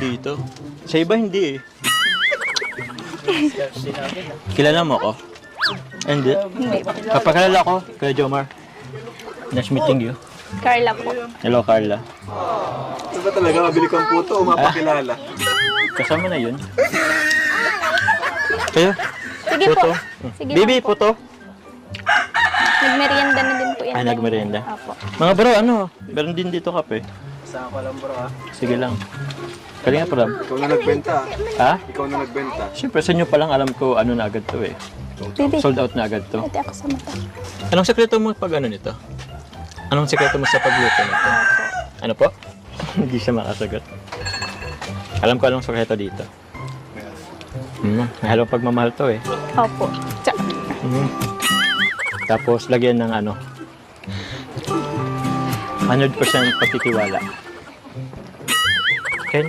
dito. Sa iba hindi eh. Kilala mo ako? Hindi. Kapagkalala ko, Kuya Jomar. Nice meeting you. Carla po. Hello, Carla. Ito ba talaga mabili kang puto o mapakilala? Kasama na yun. Kayo? Sige po. Puto. Sige Bibi, lang po. puto. Nagmerienda na din po yan. Ay, nagmerienda. Apo. Mga bro, ano? Meron din dito kape. Saan ko lang bro ha? Sige lang. Kalinga pa lang. Ikaw na nagbenta. Ha? Ikaw na nagbenta. Siyempre, sa inyo pa lang alam ko ano na agad to eh. Bibi, Sold out na agad to. ito ako sa mata. Anong sekreto mo pag ano nito? Anong sekreto mo sa pagluto nito? Ano po? Hindi siya makasagot. Alam ko anong sekreto dito. May halong pagmamahal to eh. Opo. Tsa. Tapos lagyan ng ano 100% pagtitiwala. Kaya